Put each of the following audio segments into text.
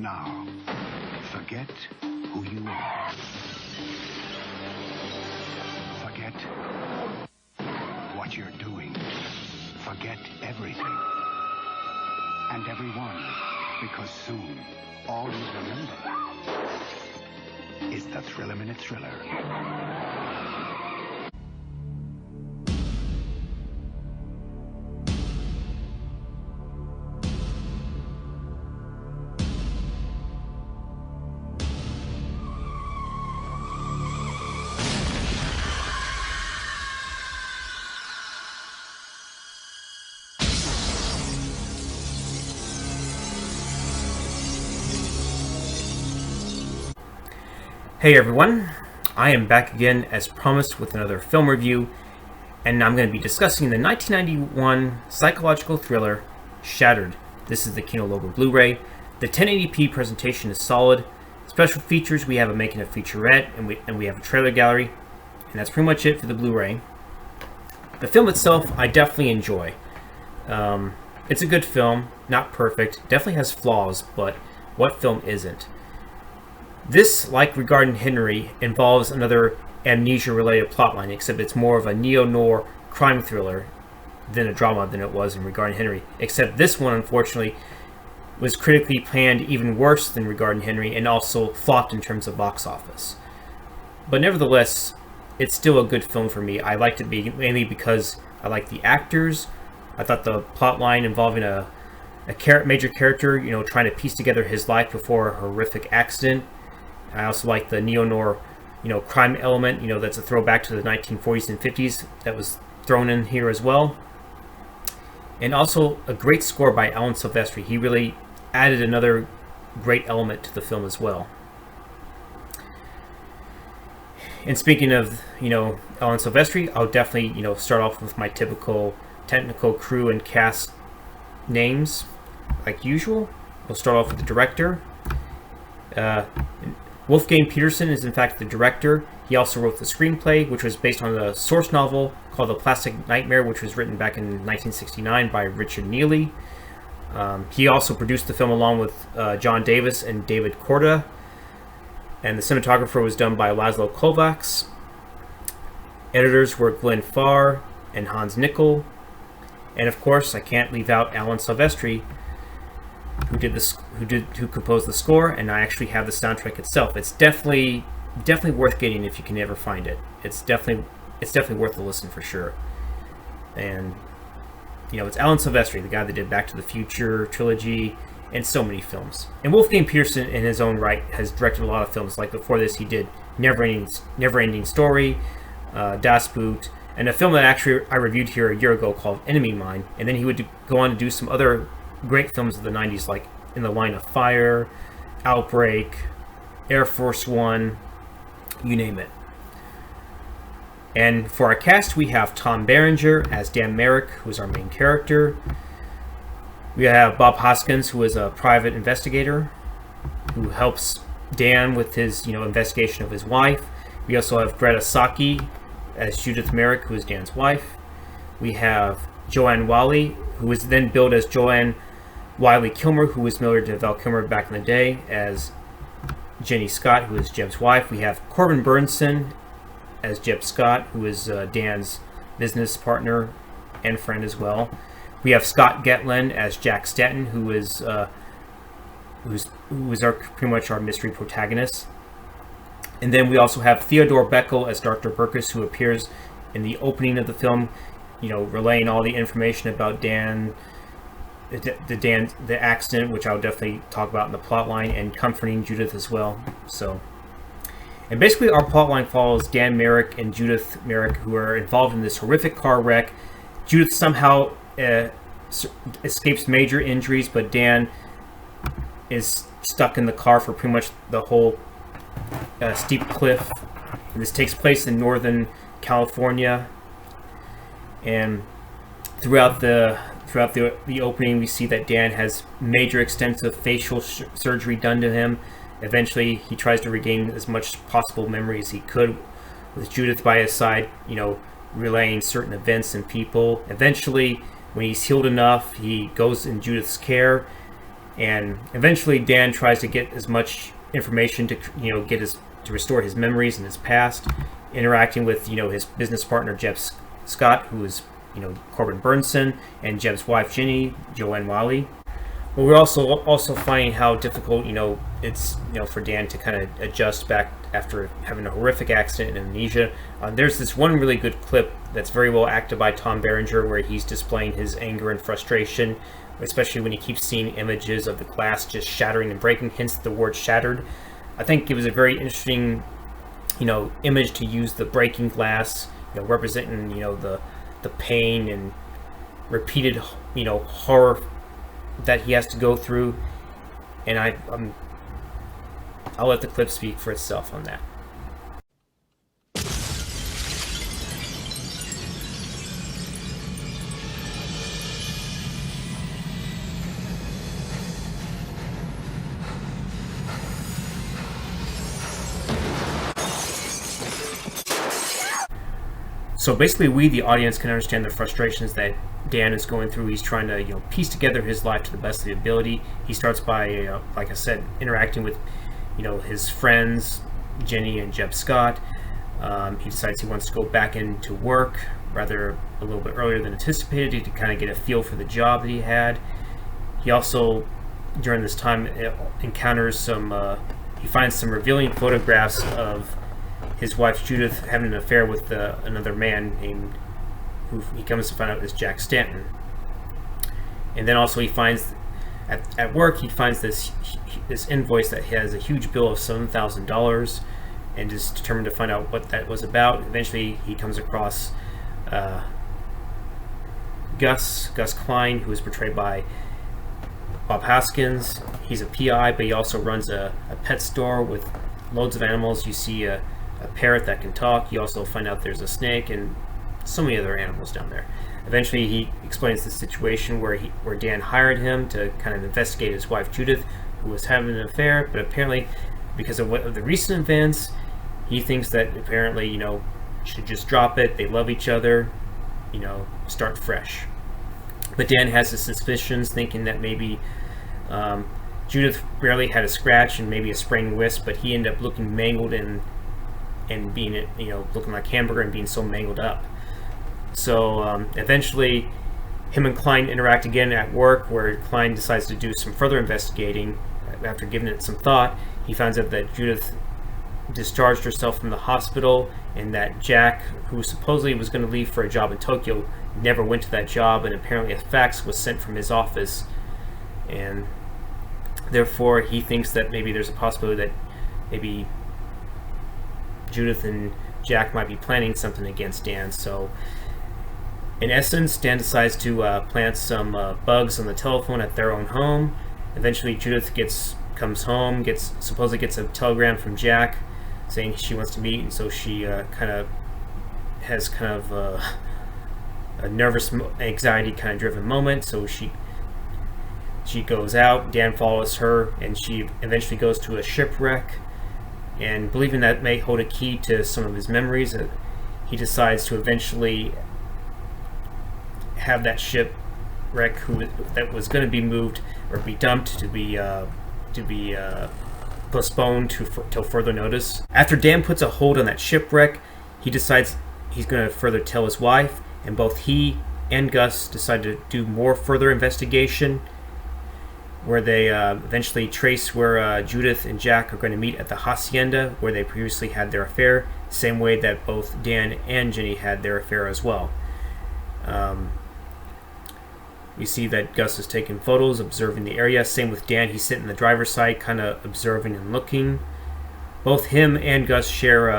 now. Forget who you are. Forget what you're doing. Forget everything. And everyone. Because soon, all you remember is the Thriller-Minute Thriller. Hey everyone, I am back again as promised with another film review, and I'm going to be discussing the 1991 psychological thriller Shattered. This is the Kino Lorber Blu-ray. The 1080p presentation is solid. Special features, we have a making of featurette, and we have a trailer gallery, and that's pretty much it for the Blu-ray. The film itself, I definitely enjoy. It's a good film, not perfect, definitely has flaws, but what film isn't? This, like Regarding Henry, involves another amnesia-related plotline, except it's more of a neo-noir crime thriller than a drama than it was in Regarding Henry. Except this one, unfortunately, was critically panned even worse than Regarding Henry and also flopped in terms of box office. But nevertheless, it's still a good film for me. I liked it mainly because I liked the actors. I thought the plotline involving a major character, trying to piece together his life before a horrific accident. I also like the neo-noir, crime element, that's a throwback to the 1940s and 50s that was thrown in here as well. And also a great score by Alan Silvestri. He really added another great element to the film as well. And speaking of, Alan Silvestri, I'll definitely, start off with my typical technical crew and cast names, like usual. We'll start off with the director. Wolfgang Petersen is in fact the director. He also wrote the screenplay, which was based on a source novel called The Plastic Nightmare, which was written back in 1969 by Richard Neely. He also produced the film along with John Davis and David Korda. And the cinematographer was done by Laszlo Kovacs. Editors were Glenn Farr and Hans Nickel. And of course, I can't leave out Alan Silvestri, who composed the score, and I actually have the soundtrack itself. It's definitely worth getting if you can ever find it. It's definitely worth a listen for sure. And it's Alan Silvestri, the guy that did Back to the Future trilogy and so many films. And Wolfgang Petersen, in his own right, has directed a lot of films. Like before this, he did Never Ending Story, Das Boot, and a film that actually I reviewed here a year ago called Enemy Mine. And then he would go on to do some other great films of the 90s, like In the Line of Fire, Outbreak, Air Force One, you name it. And for our cast, we have Tom Berenger as Dan Merrick, who is our main character. We have Bob Hoskins, who is a private investigator who helps Dan with his investigation of his wife. We also have Greta Scacchi as Judith Merrick, who is Dan's wife. We have Joanne Whalley, who was then billed as Joanne Wiley Kilmer, who was married to Val Kilmer back in the day, as Jenny Scott, who is Jeb's wife. We have Corbin Bernsen as Jeb Scott, who is Dan's business partner and friend as well. We have Scott Getland as Jack Stanton, who is pretty much our mystery protagonist. And then we also have Theodore Beckel as Dr. Burkus, who appears in the opening of the film, relaying all the information about Dan, the accident, which I'll definitely talk about in the plotline, and comforting Judith as well. And basically our plotline follows Dan Merrick and Judith Merrick, who are involved in this horrific car wreck. Judith somehow escapes major injuries, but Dan is stuck in the car for pretty much the whole steep cliff. And this takes place in Northern California, and throughout the opening, we see that Dan has major extensive facial surgery done to him. Eventually, he tries to regain as much possible memory as he could, with Judith by his side, relaying certain events and people. Eventually, when he's healed enough, he goes in Judith's care, And eventually Dan tries to get as much information to to restore his memories and his past, interacting with his business partner Jeb Scott, who is Corbin Bernsen, and Jeb's wife Jenny, Joanne Whalley. But we're also finding how difficult it's for Dan to kind of adjust back after having a horrific accident in Indonesia. There's this one really good clip that's very well acted by Tom Berenger where he's displaying his anger and frustration, especially when he keeps seeing images of the glass just shattering and breaking, hence the word shattered. I think it was a very interesting image to use, the breaking glass representing the pain and repeated horror that he has to go through, and I'll let the clip speak for itself on that. So basically, we, the audience, can understand the frustrations that Dan is going through. He's trying to, piece together his life to the best of the ability. He starts by, like I said, interacting with, his friends, Jenny and Jeb Scott. He decides he wants to go back into work rather a little bit earlier than anticipated to kind of get a feel for the job that he had. He also, during this time, encounters he finds some revealing photographs of his wife Judith having an affair with another man named, who he comes to find out is Jack Stanton. And then also he finds at work, he finds this invoice that has a huge bill of $7,000 and is determined to find out what that was about. Eventually he comes across Gus Klein, who is portrayed by Bob Hoskins. He's a PI, but he also runs a pet store with loads of animals. You see a parrot that can talk. You also find out there's a snake and so many other animals down there. Eventually he explains the situation where Dan hired him to kind of investigate his wife Judith, who was having an affair, but apparently because of the recent events, he thinks that apparently should just drop it. They love each other, start fresh. But Dan has his suspicions, thinking that maybe Judith barely had a scratch and maybe a sprained wrist, but he ended up looking mangled and being looking like hamburger and being so mangled up. So eventually him and Klein interact again at work, where Klein decides to do some further investigating. After giving it some thought, he finds out that Judith discharged herself from the hospital and that Jack, who supposedly was going to leave for a job in Tokyo, never went to that job, and apparently a fax was sent from his office, and therefore he thinks that maybe there's a possibility that maybe Judith and Jack might be planning something against Dan. So in essence, Dan decides to plant some bugs on the telephone at their own home. Eventually Judith comes home, supposedly gets a telegram from Jack saying she wants to meet, and so she has a nervous, anxiety kind of driven moment. So she goes out, Dan follows her, and she eventually goes to a shipwreck, and believing that may hold a key to some of his memories, he decides to eventually have that shipwreck that was going to be moved or be dumped to be postponed till further notice. After Dan puts a hold on that shipwreck, he decides he's going to further tell his wife, and both he and Gus decide to do more further investigation, where they eventually trace where Judith and Jack are going to meet at the hacienda where they previously had their affair, same way that both Dan and Jenny had their affair as well. We see that Gus is taking photos, observing the area. Same with Dan. He's sitting in the driver's side, kind of observing and looking. Both him and Gus share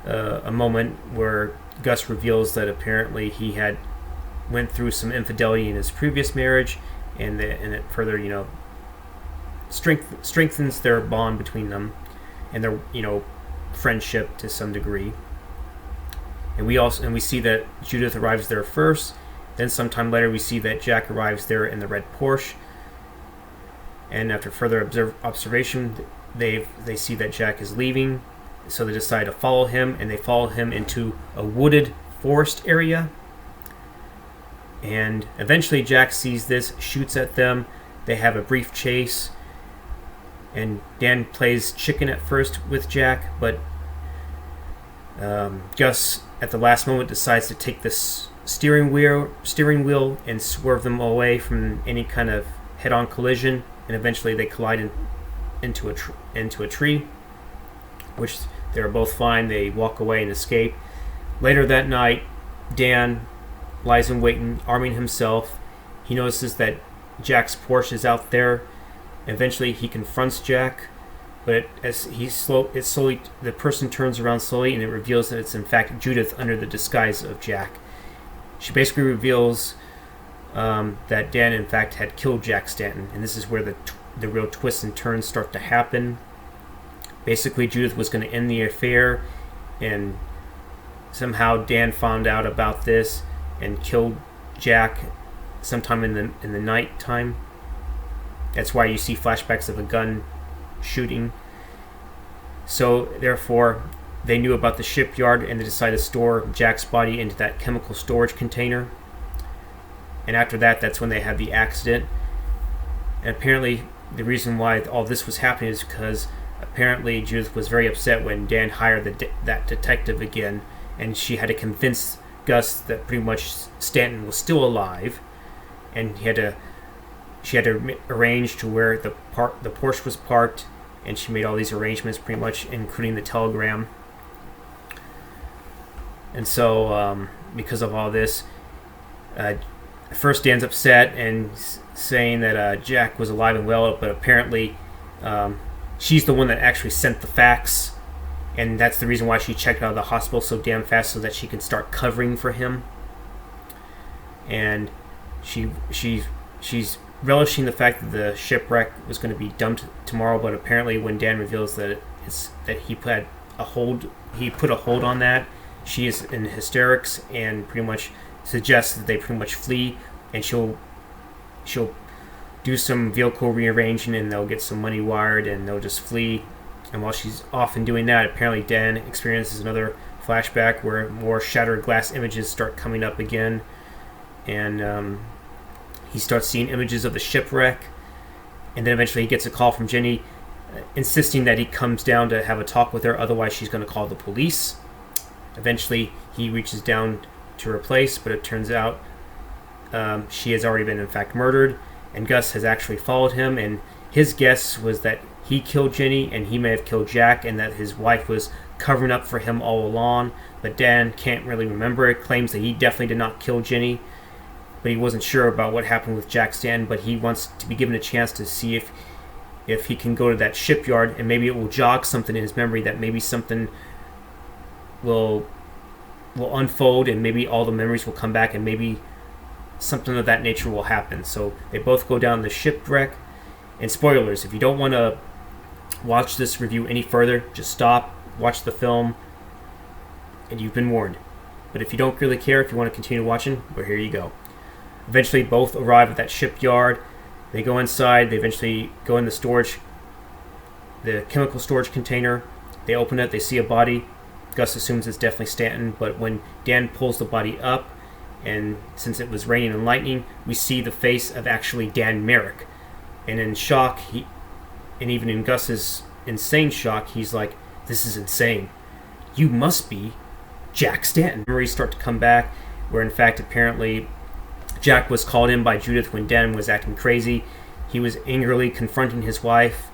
a moment where Gus reveals that apparently he had went through some infidelity in his previous marriage, and it further, strengthens their bond between them and their, friendship to some degree. And we see that Judith arrives there first. Then sometime later we see that Jack arrives there in the red Porsche, and after further observation they see that Jack is leaving, so they decide to follow him, and they follow him into a wooded forest area. And eventually Jack sees this, shoots at them, They have a brief chase, and Dan plays chicken at first with Jack, but Gus at the last moment decides to take this steering wheel and swerve them away from any kind of head-on collision, and eventually they collide into a tree, which they're both fine. They walk away and escape. Later that night, Dan lies in wait, arming himself. He notices that Jack's Porsche is out there. Eventually, he confronts Jack, but as the person turns around slowly, and it reveals that it's in fact Judith under the disguise of Jack. She basically reveals that Dan, in fact, had killed Jack Stanton, and this is where the real twists and turns start to happen. Basically, Judith was going to end the affair, and somehow Dan found out about this and killed Jack sometime in the night time. That's why you see flashbacks of a gun shooting. So therefore, they knew about the shipyard, and they decided to store Jack's body into that chemical storage container. And after that, that's when they had the accident. And apparently, the reason why all this was happening is because apparently Judith was very upset when Dan hired that detective again, and she had to convince Gus that pretty much Stanton was still alive, and she had to arrange to where the Porsche was parked, and she made all these arrangements pretty much, including the telegram. And so because of all this, first Dan's upset and saying that Jack was alive and well, but apparently she's the one that actually sent the fax, and that's the reason why she checked out of the hospital so damn fast, so that she can start covering for him. And she's relishing the fact that the shipwreck was going to be dumped tomorrow, but apparently when Dan reveals that he put a hold on that, she is in hysterics and pretty much suggests that they pretty much flee, and she'll do some vehicle rearranging, and they'll get some money wired, and they'll just flee. And while she's off and doing that, apparently Dan experiences another flashback where more shattered glass images start coming up again, and he starts seeing images of the shipwreck. And then eventually he gets a call from Jenny insisting that he comes down to have a talk with her, otherwise she's going to call the police. Eventually he reaches down to her place, but it turns out she has already been in fact murdered, and Gus has actually followed him, and his guess was that he killed Jenny and he may have killed Jack, and that his wife was covering up for him all along. But Dan can't really remember it, claims that he definitely did not kill Jenny, but he wasn't sure about what happened with Jack Stanton. But he wants to be given a chance to see if he can go to that shipyard, and maybe it will jog something in his memory, that maybe something will unfold, and maybe all the memories will come back, and maybe something of that nature will happen. So they both go down the shipwreck. And spoilers, if you don't want to watch this review any further, just stop, watch the film, and you've been warned. But if you don't really care, if you want to continue watching, well, here you go. Eventually both arrive at that shipyard. They go inside. They eventually go in the chemical storage container. They open it. They see a body. Gus assumes it's definitely Stanton, but when Dan pulls the body up, and since it was raining and lightning, we see the face of actually Dan Merrick. And in shock, and even in Gus's insane shock, he's like, "This is insane. You must be Jack Stanton." Memories start to come back, where in fact apparently Jack was called in by Judith when Dan was acting crazy. He was angrily confronting his wife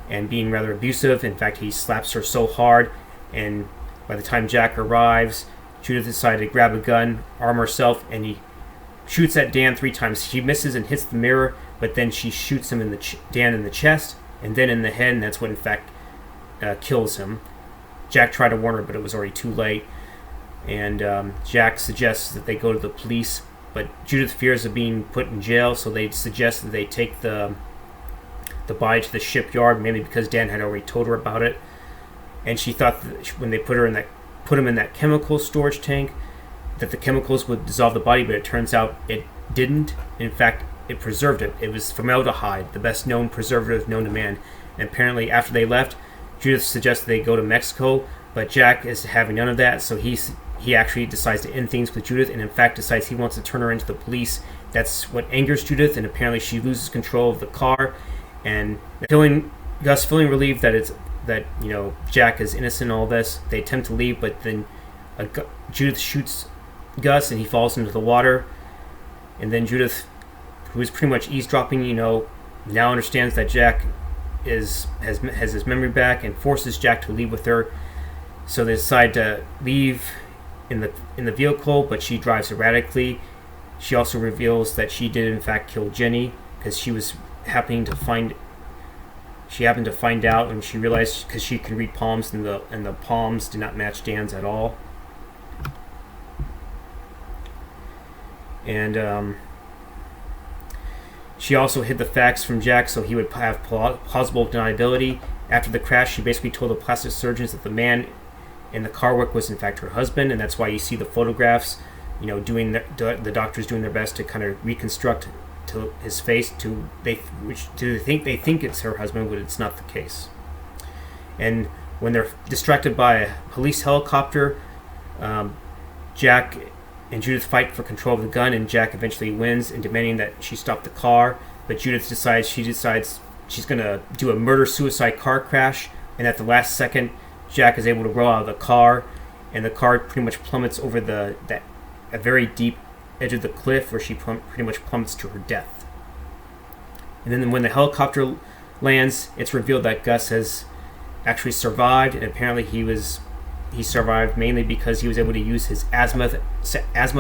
and being rather abusive. In fact, he slaps her so hard, and by the time Jack arrives, Judith decided to grab a gun, arm herself, and he shoots at Dan 3 times. She misses and hits the mirror, but then she shoots him Dan in the chest, and then in the head, and that's what in fact kills him. Jack tried to warn her, but it was already too late. And Jack suggests that they go to the police, but Judith fears of being put in jail, so they suggest that they take the body to the shipyard, mainly because Dan had already told her about it. And she thought that when they put him in that chemical storage tank, that the chemicals would dissolve the body, but it turns out it didn't. In fact, it preserved it. It was formaldehyde, the best known preservative known to man. And apparently after they left, Judith suggests they go to Mexico, but Jack is having none of that, so he actually decides to end things with Judith, and in fact decides he wants to turn her into the police that's what angers Judith, and apparently she loses control of the car, and Gus feeling relieved that Jack is innocent in all this. They attempt to leave, but then Judith shoots Gus, and he falls into the water. And then Judith, who is pretty much eavesdropping, now understands that Jack has his memory back, and forces Jack to leave with her. So they decide to leave in the vehicle, but she drives erratically. She also reveals that she did in fact kill Jenny, because she happened to find out, and she realized, because she can read palms, and the palms did not match Dan's at all. And she also hid the facts from Jack so he would have plausible deniability. After the crash, she basically told the plastic surgeons that the man in the car wreck was in fact her husband, and that's why you see the photographs, the doctors doing their best to kind of reconstruct to his face they think it's her husband, but it's not the case. And when they're distracted by a police helicopter, Jack and Judith fight for control of the gun, and Jack eventually wins in demanding that she stop the car. But Judith decides she's going to do a murder-suicide car crash, and at the last second, Jack is able to roll out of the car, and the car pretty much plummets over a very deep edge of the cliff, where she pretty much plummets to her death. And then when the helicopter lands, it's revealed that Gus has actually survived, and apparently he survived mainly because he was able to use his asthma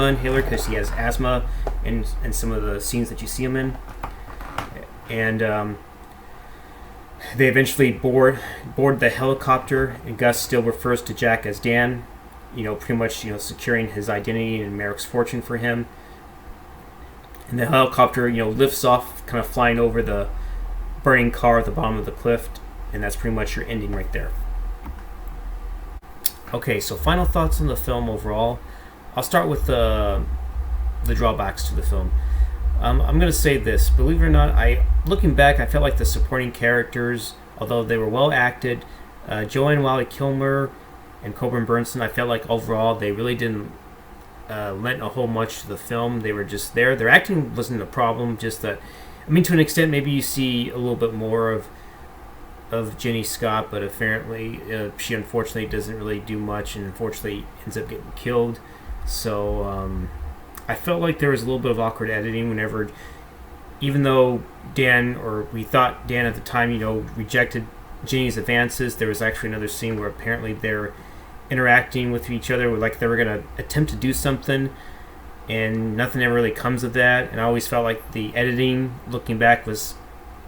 inhaler, because he has asthma in some of the scenes that you see him in. And they eventually board the helicopter, and Gus still refers to Jack as Dan, pretty much securing his identity and Merrick's fortune for him. And the helicopter lifts off, kind of flying over the burning car at the bottom of the cliff, and that's pretty much your ending right there. Okay, so final thoughts on the film overall. I'll start with the drawbacks to the film. I'm going to say this. Believe it or not, looking back, I felt like the supporting characters, although they were well acted, Joanne, Whalley, Kilmer, and Corbin, Bernsen, I felt like overall they really didn't lend a whole much to the film. They were just there. Their acting wasn't a problem, just that, to an extent, maybe you see a little bit more of Jenny Scott, but apparently she unfortunately doesn't really do much, and unfortunately ends up getting killed. So I felt like there was a little bit of awkward editing whenever, even though we thought Dan at the time, rejected Jenny's advances, there was actually another scene where apparently they're interacting with each other, like they were going to attempt to do something, and nothing ever really comes of that. And I always felt like the editing, looking back, was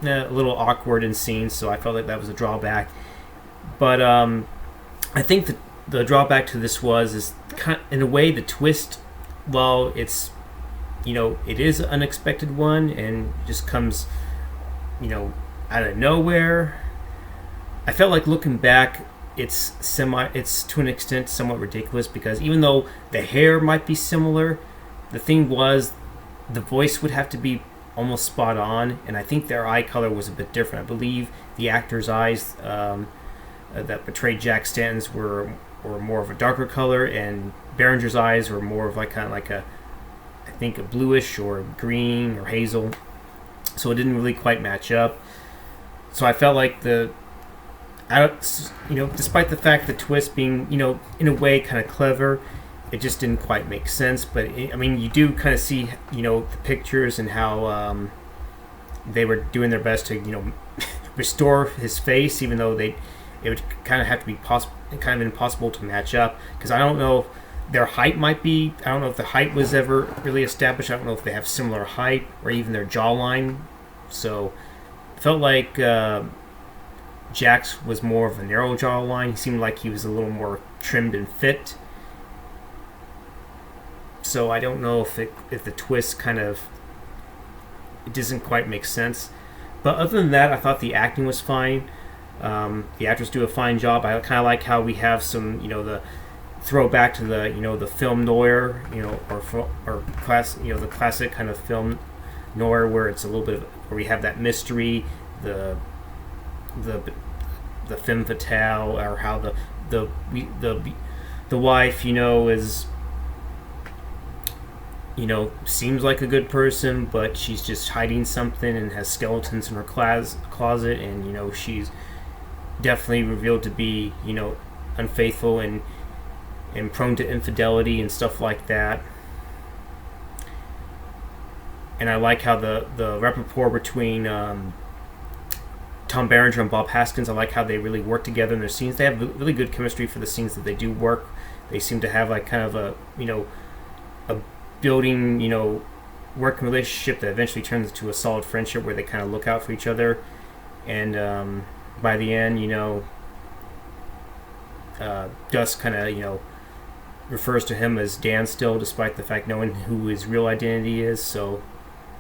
a little awkward in scenes, so I felt like that was a drawback. But I think the drawback to this is in a way the twist, while it's it is an unexpected one and just comes out of nowhere, I felt like looking back it's to an extent somewhat ridiculous, because even though the hair might be similar, the thing was the voice would have to be almost spot on, and I think their eye color was a bit different. I believe the actor's eyes that portrayed Jack Stanton's were more of a darker color, and Berenger's eyes were more of I think a bluish or green or hazel, so it didn't really quite match up. So I felt like despite the fact the twist being in a way kind of clever, it just didn't quite make sense. But you do kind of see the pictures and how they were doing their best to restore his face, even though it would kind of have to be kind of impossible to match up, because I don't know if their height might be, I don't know if the height was ever really established. I don't know if they have similar height or even their jawline. So it felt like Jack's was more of a narrow jawline. He seemed like he was a little more trimmed and fit. So I don't know if the twist it doesn't quite make sense. But other than that, I thought the acting was fine. The actors do a fine job. I kind of like how we have some, the throwback to the film noir, or class, the classic kind of film noir, where it's a little bit of, where we have that mystery, the femme fatale, or how the wife, is, seems like a good person, but she's just hiding something and has skeletons in her closet, and she's definitely revealed to be unfaithful and prone to infidelity and stuff like that. And I like how the rapport between Tom Berenger and Bob Hoskins, I like how they really work together in their scenes. They have really good chemistry for the scenes that they do work. They seem to have like kind of a building working relationship that eventually turns into a solid friendship where they kind of look out for each other. And by the end, Gus kind of refers to him as Dan still, despite the fact knowing who his real identity is. So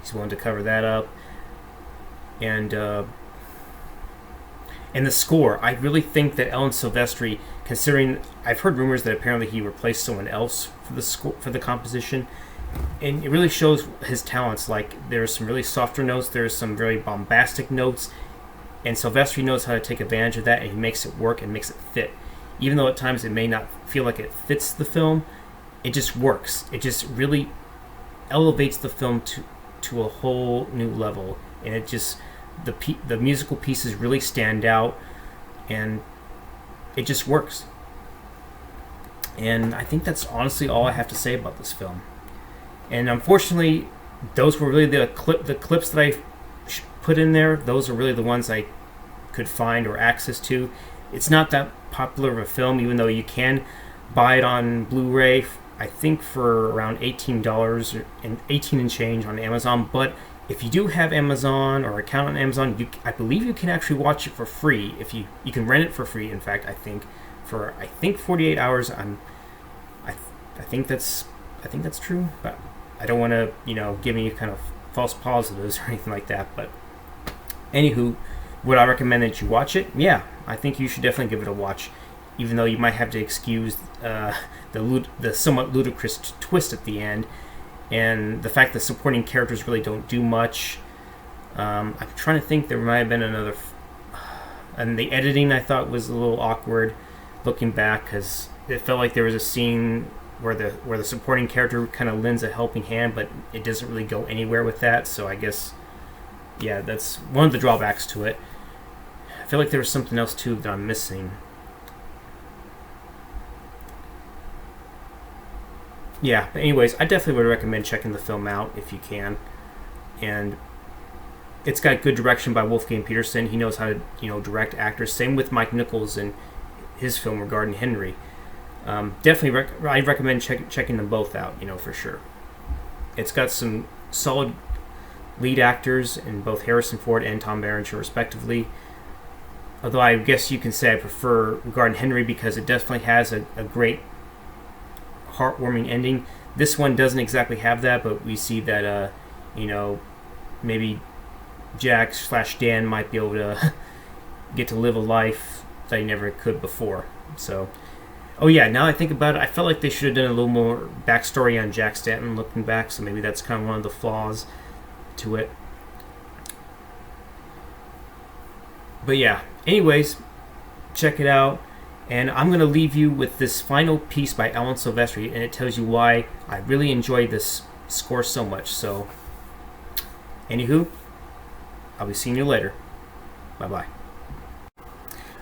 he's willing to cover that up. And the score, I really think that Alan Silvestri, considering I've heard rumors that apparently he replaced someone else for the score, for the composition, and it really shows his talents. Like, there's some really softer notes, there's some very bombastic notes, and Silvestri knows how to take advantage of that, and he makes it work and makes it fit. Even though at times it may not feel like it fits the film, it just works. It just really elevates the film to a whole new level, and it just the musical pieces really stand out, and it just works. And I think that's honestly all I have to say about this film. And unfortunately, those were really the clips that I put in there. Those are really the ones I could find or access to. It's not that popular of a film, even though you can buy it on Blu-ray, I think for around $18 and 18 and change on Amazon. But if you do have Amazon or account on Amazon, I believe you can actually watch it for free. If you can rent it for free. In fact, I think for 48 hours. I think that's true, but I don't want to give any kind of false positives or anything like that. But anywho, would I recommend that you watch it? Yeah, I think you should definitely give it a watch, even though you might have to excuse the somewhat ludicrous twist at the end, and the fact that supporting characters really don't do much. I'm trying to think. There might have been another, and the editing I thought was a little awkward, looking back, because it felt like there was a scene where the supporting character kind of lends a helping hand, but it doesn't really go anywhere with that. So I guess, yeah, that's one of the drawbacks to it. I feel like there was something else too that I'm missing. Yeah, but anyways, I definitely would recommend checking the film out if you can. And it's got good direction by Wolfgang Petersen. He knows how to direct actors. Same with Mike Nichols in his film regarding Henry. Definitely, I recommend checking them both out. For sure. It's got some solid lead actors in both Harrison Ford and Tom Berenger, respectively. Although I guess you can say I prefer regarding Henry because it definitely has a great heartwarming ending. This one doesn't exactly have that, but we see that maybe Jack/Dan might be able to get to live a life that he never could before. So, oh yeah, now I think about it, I felt like they should have done a little more backstory on Jack Stanton looking back, so maybe that's kind of one of the flaws to it. But yeah, anyways, check it out. And I'm going to leave you with this final piece by Alan Silvestri, and it tells you why I really enjoy this score so much. So, anywho, I'll be seeing you later. Bye-bye.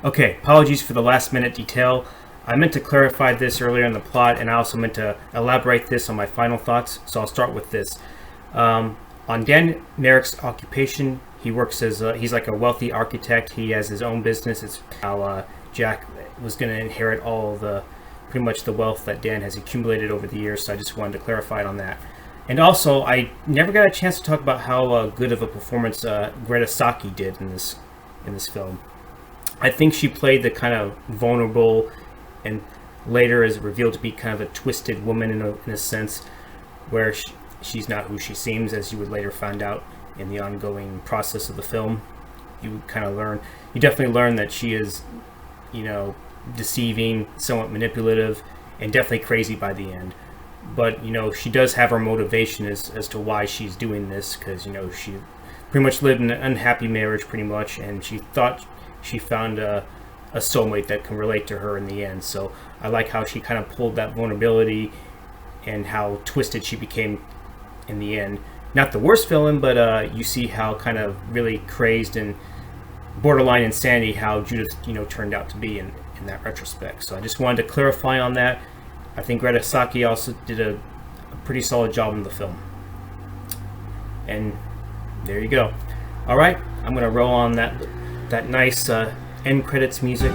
Okay, apologies for the last minute detail. I meant to clarify this earlier in the plot, and I also meant to elaborate this on my final thoughts, so I'll start with this. On Dan Merrick's occupation, he works as he's like a wealthy architect. He has his own business. It's how Jack was going to inherit pretty much the wealth that Dan has accumulated over the years, so I just wanted to clarify it on that. And also, I never got a chance to talk about how good of a performance Greta Scacchi did in this film. I think she played the kind of vulnerable and later is revealed to be kind of a twisted woman in a sense, where she's not who she seems, as you would later find out in the ongoing process of the film. You definitely learn that she is, deceiving, somewhat manipulative, and definitely crazy by the end. But, she does have her motivation as to why she's doing this, because, she pretty much lived in an unhappy marriage, pretty much, and she thought she found a soulmate that can relate to her in the end. So I like how she kind of pulled that vulnerability and how twisted she became in the end. Not the worst villain, but you see how kind of really crazed and borderline insanity how Judith, turned out to be in that retrospect. So I just wanted to clarify on that. I think Greta Scacchi also did a pretty solid job in the film. And there you go. All right, I'm going to roll on that nice end credits music.